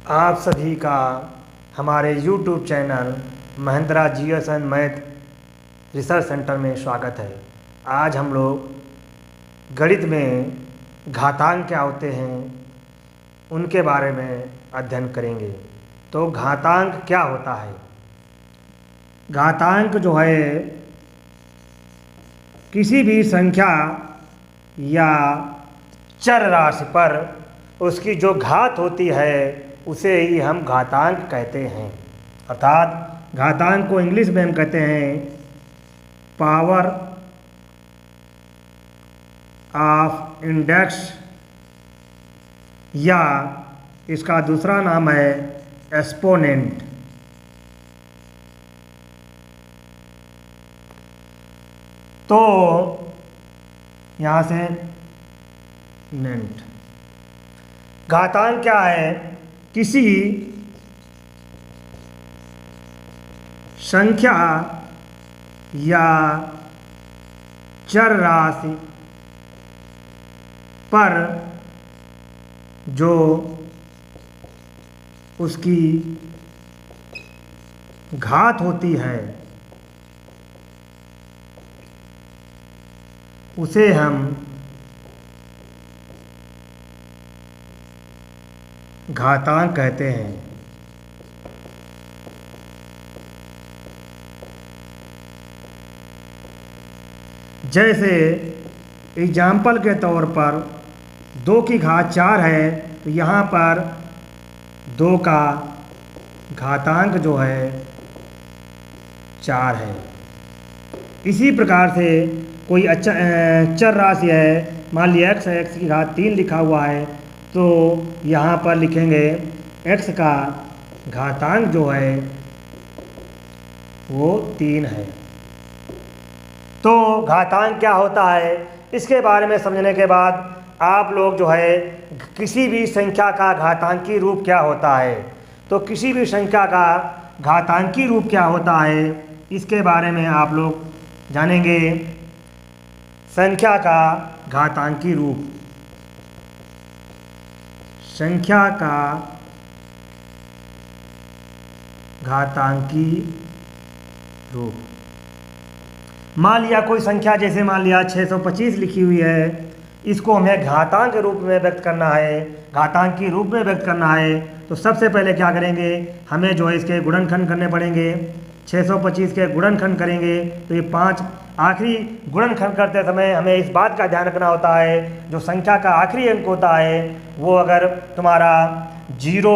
आप सभी का हमारे YouTube channel Mahindra GS and math research centre में स्वागत है। आज हम लोग गणित में घातांक क्या होते हैं उनके बारे में अध्ययन करेंगे। तो घातांक क्या होता है? घातांक जो है किसी भी संख्या या चर राशि पर उसकी जो घात होती है उसे ही हम घातांक कहते हैं। अर्थात घातांक को इंग्लिश में हम कहते हैं पावर ऑफ इंडेक्स, या इसका दूसरा नाम है एक्सपोनेंट। तो यहाँ से नेंट घातांक क्या है? किसी संख्या या चर राशि पर जो उसकी घात होती है उसे हम घातांक कहते हैं। जैसे एग्जाम्पल के तौर पर 2 की घात 4 है तो यहाँ पर 2 का घातांक जो है 4 है। इसी प्रकार से कोई चर राशि है, मान लिया x है, x की घात 3 लिखा हुआ है तो यहाँ पर लिखेंगे x का घातांक जो है वो 3 है। तो घातांक क्या होता है इसके बारे में समझने के बाद आप लोग जो है किसी भी संख्या का घातांकी रूप क्या होता है, तो किसी भी संख्या का घातांकी रूप क्या होता है इसके बारे में आप लोग जानेंगे। संख्या का घातांकी रूप, संख्या का घातांकी रूप। मान लिया कोई संख्या, जैसे मान लिया 625 लिखी हुई है, इसको हमें घातांक रूप में व्यक्त करना है, घातांकी रूप में व्यक्त करना है। तो सबसे पहले क्या करेंगे, हमें जो है इसके गुणनखंड करने पड़ेंगे। 625 के गुणनखंड करेंगे तो ये 5। आखिरी गुणनखंड करते समय हमें इस बात का ध्यान रखना होता है जो संख्या का आखिरी अंक होता है वो अगर तुम्हारा 0,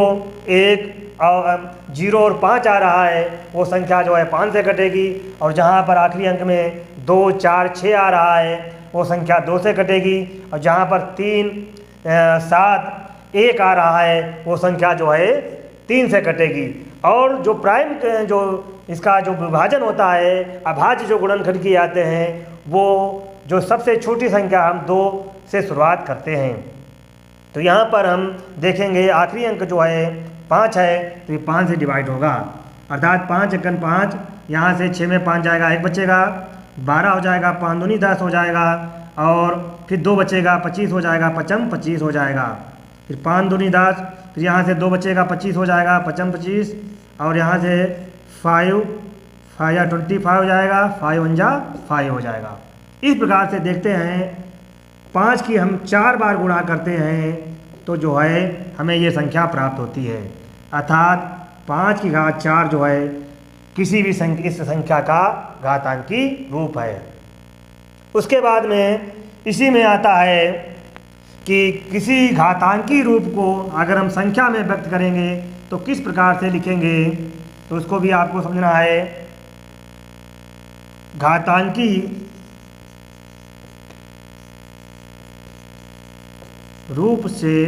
1 और 0 और 5 आ रहा है वो संख्या जो है 5 से कटेगी, और जहाँ पर आखिरी अंक में 2, 4, 6 आ रहा है वो संख्या 2 से कटेगी, और जहाँ पर 3, 7, 1 आ रहा है वो संख्या जो है 3 से कटेगी। और जो प्राइम जो इसका जो विभाजन होता है, अभाज्य जो गुणनखंड किए जाते हैं, वो जो सबसे छोटी संख्या हम 2 से शुरुआत करते हैं। तो यहाँ पर हम देखेंगे आखिरी अंक जो है 5 है तो ये 5 से डिवाइड होगा, अर्थात 5 एकन 5, यहाँ से 6 में 5 जाएगा, 1 बचेगा, 12 हो जाएगा, 5 दूनी 10 हो जाएगा, और फिर 2 बचेगा, 25 हो जाएगा, 5 25 हो जाएगा, फिर 5 दूनी 10, फिर यहाँ से 2 बचेगा, 25 हो जाएगा, 5 25, और यहाँ से 5 या 25 हो जाएगा, 5 1 जा 5 हो जाएगा। इस प्रकार से देखते हैं 5 की हम 4 बार गुणा करते हैं तो जो है हमें ये संख्या प्राप्त होती है, अर्थात 5 की घात 4 जो है किसी भी इस संख्या का घातांकी रूप है। उसके बाद में इसी में आता है कि किसी घातांकी रूप को अगर हम संख्या में व्यक्त करेंगे तो किस प्रकार से लिखेंगे, तो उसको भी आपको समझना है। घातांकी रूप से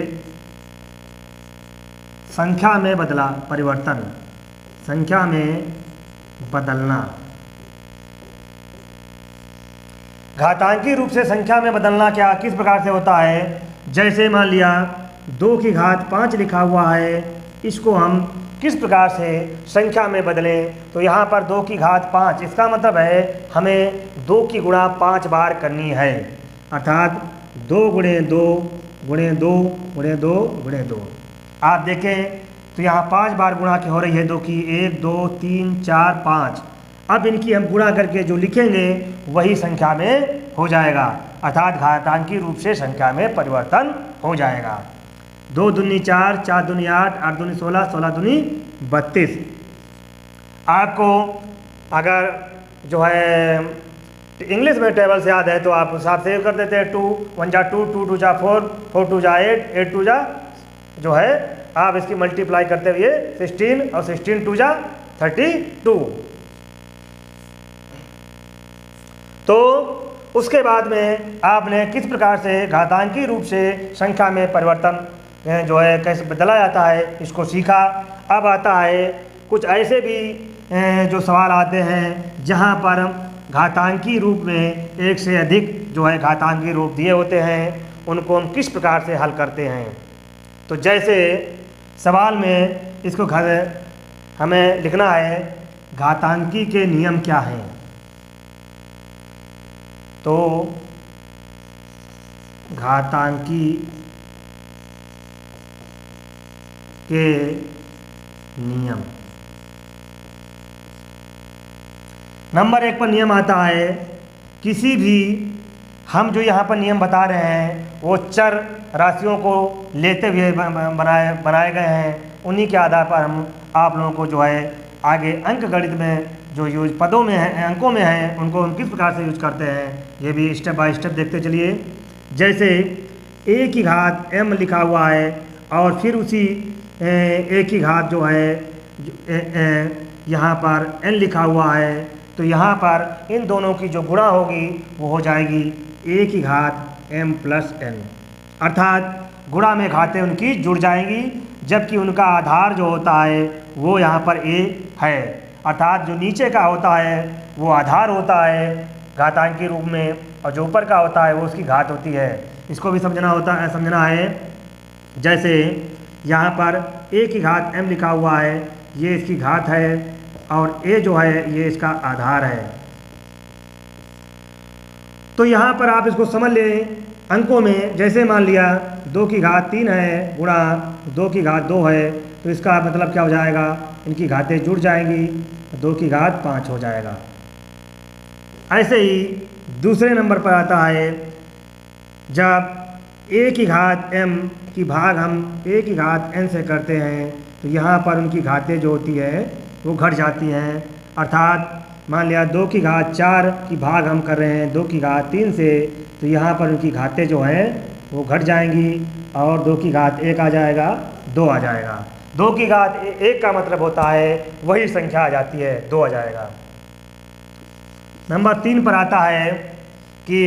संख्या में परिवर्तन, संख्या में बदलना। घातांकी रूप से संख्या में बदलना क्या किस प्रकार से होता है, जैसे मान लिया 2 की घात 5 लिखा हुआ है, इसको हम किस प्रकार से संख्या में बदलें, तो यहाँ पर 2 की घात 5, इसका मतलब है हमें 2 की गुणा 5 बार करनी है, अर्थात 2 गुणे 2 गुणे 2 गुणे 2 गुणे 2। आप देखें तो यहाँ 5 बार गुणा के हो रही है 2 की, 1 2 3 4 5। अब इनकी हम गुणा करके जो लिखेंगे वही संख्या में हो जाएगा, अर्थात घातांकी रूप से संख्या में परिवर्तन हो जाएगा। 2 दूनी 4, 4 दूनी 8, 8 दूनी 16, 16 दूनी 32। आपको अगर जो है इंग्लिश में टेबल से याद है तो आप हिसाब से कर देते हैं। 2 1 जा 2, 2 2 जा 4, 4 2 जा 8, 8 2 जा जो है आप इसकी मल्टीप्लाई करते हुए 16 और 16 2 जा 32। तो उसके बाद में आपने किस प्रकार से घातांकी रूप से संख्या में परिवर्तन जो है कैसे बदला जाता है इसको सीखा। अब आता है कुछ ऐसे भी जो सवाल आते हैं जहां पर घातांकी रूप में एक से अधिक जो है घातांकी रूप दिए होते हैं, उनको हम किस प्रकार से हल करते हैं। तो जैसे सवाल में इसको हमें लिखना है घातांकी के नियम क्या हैं। तो घातांकी के नियम, नंबर 1 पर नियम आता है किसी भी हम जो यहाँ पर नियम बता रहे हैं वो चर राशियों को लेते हुए बनाए गए हैं। उन्हीं के आधार पर हम आप लोगों को जो है आगे अंक गणित में जो यूज पदों में है अंकों में हैं उनको हम किस प्रकार से यूज करते हैं ये भी स्टेप बाय स्टेप देखते चलिए। जैसे a की घात m लिखा हुआ है और फिर उसी a की घात जो है यहाँ पर n लिखा हुआ है, तो यहाँ पर इन दोनों की जो गुणा होगी वो हो जाएगी a की घात m प्लस n, अर्थात गुणा में घातें उनकी जुड़ जाएंगी, जबकि उनका आधार जो होता है वो यहाँ पर a है, अर्थात जो नीचे का होता है वो आधार होता है घातांकी रूप में और जो ऊपर का होता है वो उसकी घात होती है। इसको भी समझना है। जैसे यहाँ पर a की घात m लिखा हुआ है, ये इसकी घात है और a जो है ये इसका आधार है। तो यहाँ पर आप इसको समझ लें अंकों में। जैसे मान लिया 2 की घात 3 है गुणा 2 की घात 2 है, तो इसका मतलब क्या हो जाएगा, इनकी घातें जुड़ जाएंगी, 2 की घात 5 हो जाएगा। ऐसे ही दूसरे नंबर पर आता है जब a की घात m की भाग हम a की घात n से करते हैं, तो यहाँ पर उनकी घातें जो होती है वो घट जाती हैं, अर्थात मान लिया 2 की घात 4 की भाग हम कर रहे हैं 2 की घात 3 से, तो यहाँ पर उनकी घातें जो हैं वो घट जाएंगी और 2 की घात 1 आ जाएगा, 2 आ जाएगा। 2 की घात 1 का मतलब होता है वही संख्या आ जाती है, 2 आ जाएगा। नंबर 3 पर आता है कि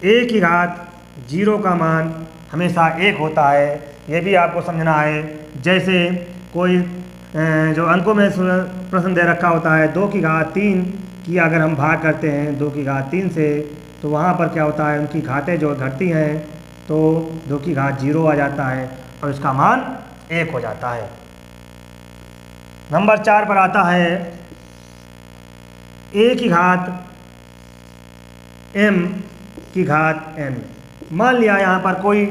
a की घात 0 का मान हमेशा 1 होता है, ये भी आपको समझना है। जैसे कोई जो अंकों में प्रश्न दे रखा होता है 2 की घात 3 की अगर हम भाग करते हैं 2 की घात 3 से, तो वहाँ पर क्या होता है उनकी घातें जो घटती हैं तो 2 की घात 0 आ जाता है और इसका मान 1 हो जाता है। नंबर 4 पर आता है a की घात m की घात n। मान लिया यहाँ पर कोई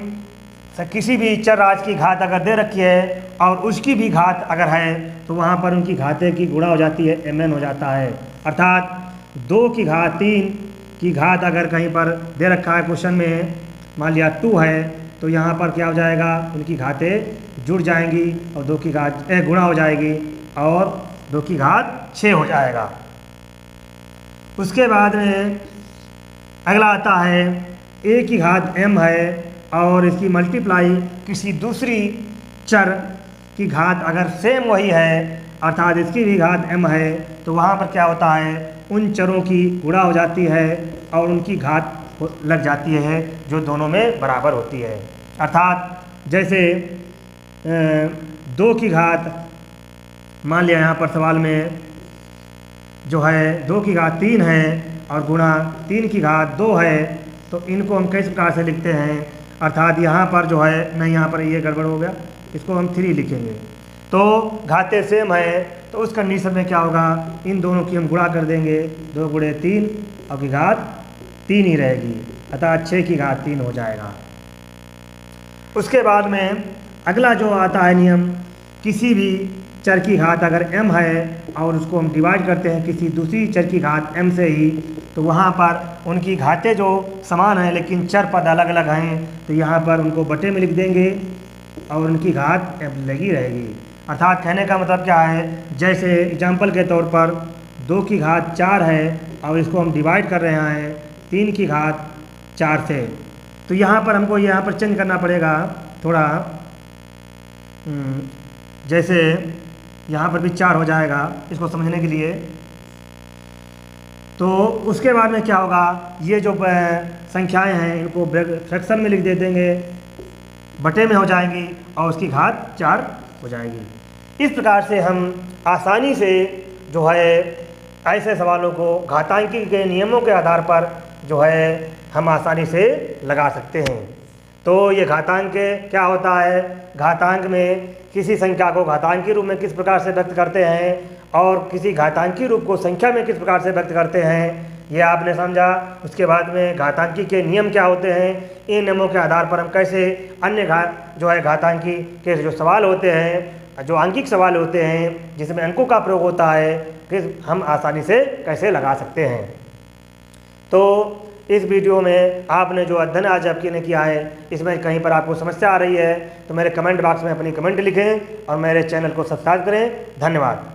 किसी भी चर राशि की घात अगर दे रखी है और उसकी भी घात अगर है तो वहाँ पर उनकी घातें की गुणा हो जाती है, mn हो जाता है, अर्थात 2 की घात 3 की घात अगर कहीं पर दे रखा है क्वेश्चन में, मान लिया 2 है, तो यहाँ पर क्या हो जाएगा उनकी घातें जुड़ जाएंगी और 2 की घात गुणा हो जाएगी और 2 की घात 6 हो जाएगा। उसके बाद में अगला आता है a की घात m है और इसकी मल्टीप्लाई किसी दूसरी चर की घात अगर सेम वही है, अर्थात इसकी भी घात m है, तो वहाँ पर क्या होता है उन चरों की गुणा हो जाती है और उनकी घात लग जाती है जो दोनों में बराबर होती है। अर्थात जैसे 2 की घात मान लिया यहाँ पर सवाल में जो है 2 की घात 3 है और गुणा 3 की घात 2 है, तो इनको हम किस प्रकार से लिखते हैं, अर्थात यहाँ पर जो है नहीं, यहाँ पर ये गड़बड़ हो गया, इसको हम 3 लिखेंगे। तो घातें सेम है तो उस कंडीशन में क्या होगा, इन दोनों की हम गुणा कर देंगे, 2 गुणे 3 और की घात 3 ही रहेगी, अर्थात 6 की घात 3 हो जाएगा। उसके बाद में अगला जो आता है नियम, किसी भी चर की घात अगर m है और उसको हम डिवाइड करते हैं किसी दूसरी चर की घात m से ही, तो वहाँ पर उनकी घातें जो समान हैं लेकिन चर पद अलग अलग हैं, तो यहाँ पर उनको बटे में लिख देंगे और उनकी घात लगी रहेगी। अर्थात कहने का मतलब क्या है, जैसे एग्जाम्पल के तौर पर 2 की घात 4 है और इसको हम डिवाइड कर रहे हैं 3 की घात 4 से, तो यहाँ पर हमको यहाँ पर चेंज करना पड़ेगा थोड़ा। जैसे यहाँ पर भी 4 हो जाएगा इसको समझने के लिए। तो उसके बाद में क्या होगा, ये जो संख्याएं हैं इनको फ्रैक्शन में लिख दे देंगे, बटे में हो जाएंगी और उसकी घात 4 हो जाएगी। इस प्रकार से हम आसानी से जो है ऐसे सवालों को घातांकी के नियमों के आधार पर जो है हम आसानी से लगा सकते हैं। तो ये घातांक क्या होता है, घातांक में किसी संख्या को घातांकी रूप में किस प्रकार से व्यक्त करते हैं और किसी घातांकी रूप को संख्या में किस प्रकार से व्यक्त करते हैं, ये आपने समझा। उसके बाद में घातांकी के नियम क्या होते हैं, इन नियमों के आधार पर हम कैसे अन्य घातांकी के जो सवाल होते हैं, जो आंकिक सवाल होते हैं जिसमें अंकों का प्रयोग होता है, कि हम आसानी से कैसे लगा सकते हैं। तो इस वीडियो में आपने जो अध्ययन आज आपने किया है, इसमें कहीं पर आपको समस्या आ रही है तो मेरे कमेंट बॉक्स में अपनी कमेंट लिखें और मेरे चैनल को सब्सक्राइब करें। धन्यवाद।